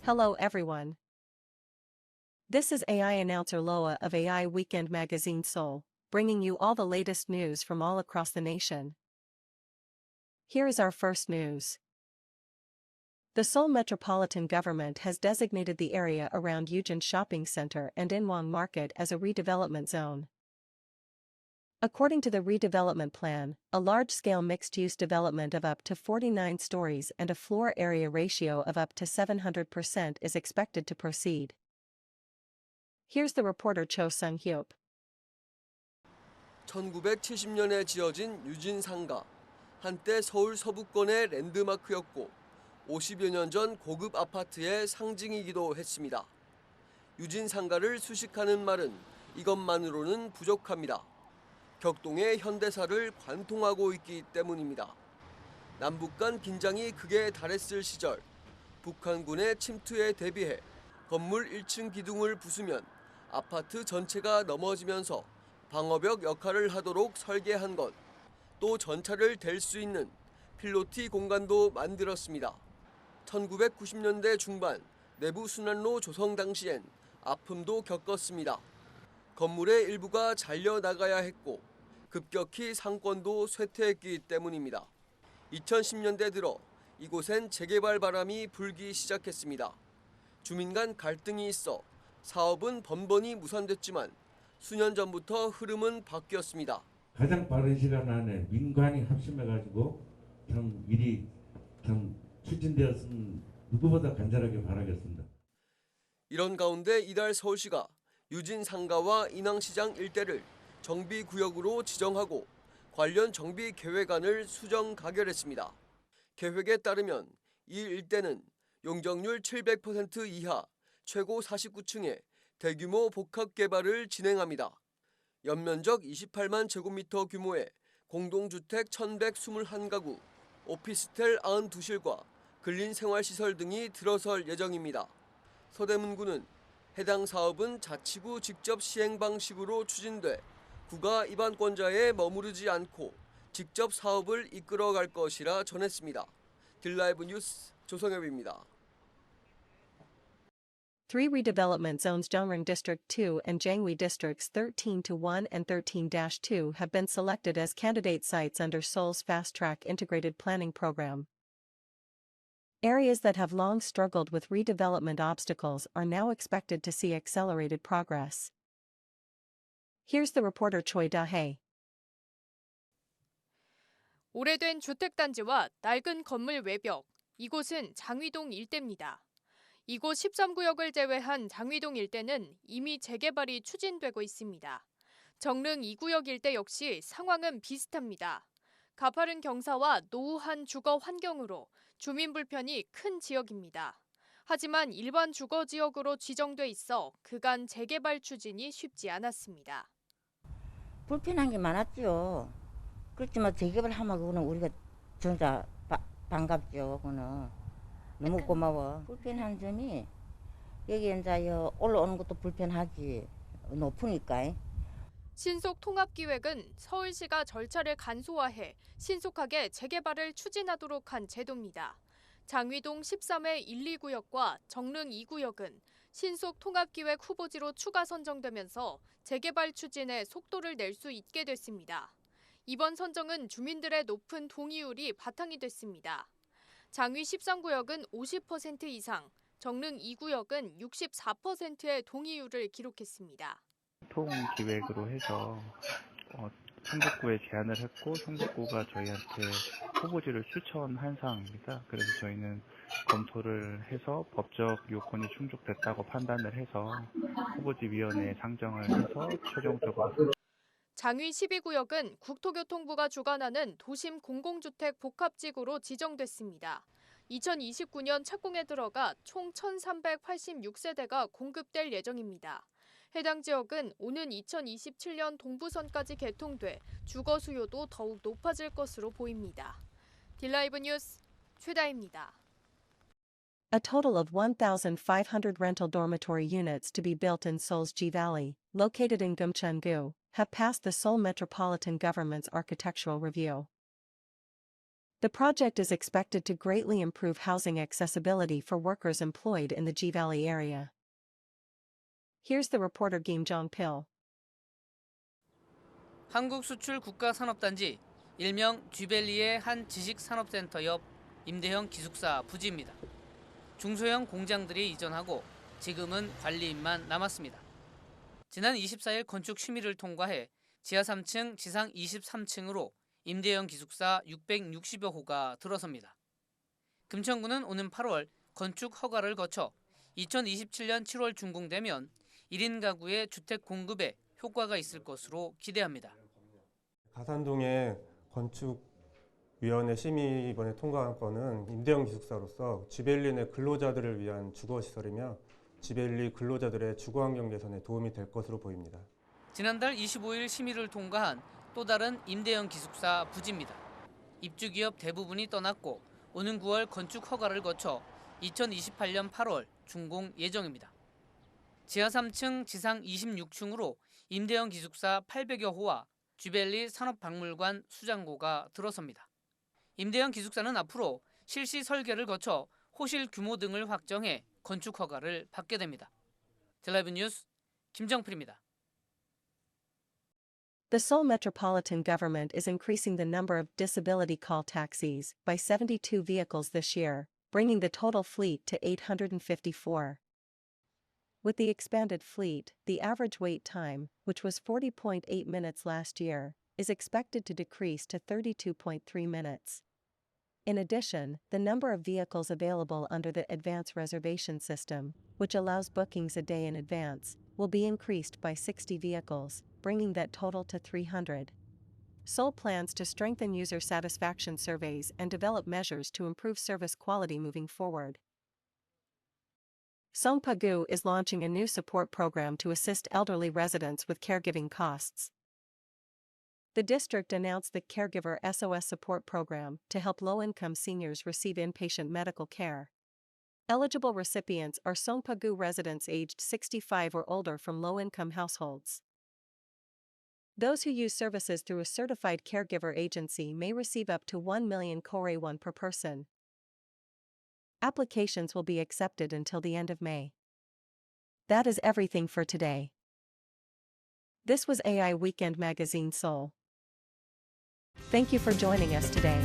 Hello everyone. This is AI announcer Loa of AI Weekend Magazine Seoul, bringing you all the latest news from all across the nation. Here is our first news. The Seoul Metropolitan Government has designated the area around Eugen Shopping Center and Inwon Market as a redevelopment zone. According to the redevelopment plan, a large-scale mixed-use development of up to 49 stories and a floor area ratio of up to 700% is expected to proceed. Here's the reporter Cho Sung-hyup. 1970년에 지어진 유진 상가. 한때 서울 서부권의 랜드마크였고 50여 년 전 고급 아파트의 상징이기도 했습니다. 유진 상가를 수식하는 말은 이것만으로는 부족합니다. 격동의 현대사를 관통하고 있기 때문입니다. 남북 간 긴장이 극에 달했을 시절 북한군의 침투에 대비해 건물 1층 기둥을 부수면 아파트 전체가 넘어지면서 방어벽 역할을 하도록 설계한 것, 또 전차를 댈 수 있는 필로티 공간도 만들었습니다. 1990년대 중반 내부 순환로 조성 당시엔 아픔도 겪었습니다. 건물의 일부가 잘려나가야 했고 급격히 상권도 쇠퇴했기 때문입니다. 2010년대 들어 이곳엔 재개발 바람이 불기 시작했습니다. 주민 간 갈등이 있어 사업은 번번이 무산됐지만 수년 전부터 흐름은 바뀌었습니다. 가장 빠른 시간 안에 민관이 합심해가지고 참 일이 참 추진되었으면 누구보다 간절하게 바라겠습니다. 이런 가운데 이달 서울시가 유진 상가와 인왕시장 일대를 정비구역으로 지정하고 관련 정비 계획안을 수정 가결했습니다. 계획에 따르면 이 일대는 용적률 700% 이하 최고 49층의 대규모 복합 개발을 진행합니다. 연면적 28만 제곱미터 규모의 공동주택 1,121가구, 오피스텔 92실과 근린생활시설 등이 들어설 예정입니다. 서대문구는 해당 사업은 자치구 직접 시행 방식으로 추진돼 구가 입안권자에 머무르지 않고 직접 사업을 이끌어갈 것이라 전했습니다. 딜라이브 뉴스 조성엽입니다. Three redevelopment zones Jeongrang District 2 and Jangwi Districts 13-1 and 13-2 have been selected as candidate sites under Seoul's Fast Track Integrated Planning Program. Areas that have long struggled with redevelopment obstacles are now expected to see accelerated progress. Here's the reporter Choi Da-hae. 오래된 주택단지와 낡은 건물 외벽, 이곳은 장위동 일대입니다. 이곳 13구역을 제외한 장위동 일대는 이미 재개발이 추진되고 있습니다. 정릉 2구역 일대 역시 상황은 비슷합니다. 가파른 경사와 노후한 주거 환경으로 주민 불편이 큰 지역입니다. 하지만 일반 주거 지역으로 지정돼 있어 그간 재개발 추진이 쉽지 않았습니다. 불편한 게 많았죠. 그렇지만 재개발하면 그거는 우리가 진짜 반갑죠. 그거는 너무 고마워. 불편한 점이 여기 이제 올라오는 것도 불편하지. 높으니까. 신속 통합기획은 서울시가 절차를 간소화해 신속하게 재개발을 추진하도록 한 제도입니다. 장위동 13회 1, 2구역과 정릉 2구역은 신속 통합기획 후보지로 추가 선정되면서 재개발 추진에 속도를 낼 수 있게 됐습니다. 이번 선정은 주민들의 높은 동의율이 바탕이 됐습니다. 장위 13구역은 50% 이상, 정릉 2구역은 64%의 동의율을 기록했습니다. 통기획으로 해서 성북구에 제안을 했고 성북구가 저희한테 후보지를 추천한 사항입니다. 그래서 저희는 검토를 해서 법적 요건이 충족됐다고 판단을 해서 후보지위원회에 상정을 해서 최종적으로 장위 12구역은 국토교통부가 주관하는 도심 공공주택 복합지구로 지정됐습니다. 2029년 착공에 들어가 총 1,386세대가 공급될 예정입니다. 해당 지역은 오는 2027년 동부선까지 개통돼 주거 수요도 더욱 높아질 것으로 보입니다. 딜라이브 뉴스 최다입니다. A total of 1,500 rental dormitory units to be built in Seoul's G-Valley, located in Gumcheon-gu, have passed the Seoul Metropolitan Government's architectural review. The project is expected to greatly improve housing accessibility for workers employed in the G Valley area. Here's the reporter Kim Jong-pil. 한국수출국가산업단지 일명 쥐벨리의 한 지식산업센터 옆 임대형 기숙사 부지입니다. 중소형 공장들이 이전하고 지금은 관리인만 남았습니다. 지난 24일 건축 심의를 통과해 지하 3층, 지상 23층으로 임대형 기숙사 660여 호가 들어섭니다. 금천구는 오는 8월 건축 허가를 거쳐 2027년 7월 준공되면 1인 가구의 주택 공급에 효과가 있을 것으로 기대합니다. 가산동의 건축위원회 심의 이번에 통과한 건은 임대형 기숙사로서 쥐벨리 내 근로자들을 위한 주거시설이며 쥐벨리 근로자들의 주거환경 개선에 도움이 될 것으로 보입니다. 지난달 25일 심의를 통과한 또 다른 임대형 기숙사 부지입니다. 입주기업 대부분이 떠났고 오는 9월 건축 허가를 거쳐 2028년 8월 준공 예정입니다. 지하 3층, 지상 26층으로 임대형 기숙사 800여 호와 쥐벨리 산업박물관 수장고가 들어섭니다. 임대형 기숙사는 앞으로 실시 설계를 거쳐 호실 규모 등을 확정해 건축 허가를 받게 됩니다. 텔레비전 뉴스 김정필입니다. The Seoul Metropolitan Government is increasing the number of disability call taxis by 72 vehicles this year, bringing the total fleet to 854. With the expanded fleet, the average wait time, which was 40.8 minutes last year, is expected to decrease to 32.3 minutes. In addition, the number of vehicles available under the advance reservation system, which allows bookings a day in advance, will be increased by 60 vehicles, bringing that total to 300. Seoul plans to strengthen user satisfaction surveys and develop measures to improve service quality moving forward. Songpa-gu is launching a new support program to assist elderly residents with caregiving costs. The district announced the Caregiver SOS Support Program to help low-income seniors receive inpatient medical care. Eligible recipients are Songpa-gu residents aged 65 or older from low-income households. Those who use services through a certified caregiver agency may receive up to 1 million Korean per person. Applications will be accepted until the end of May. That is everything for today. This was AI Weekend Magazine Seoul. Thank you for joining us today.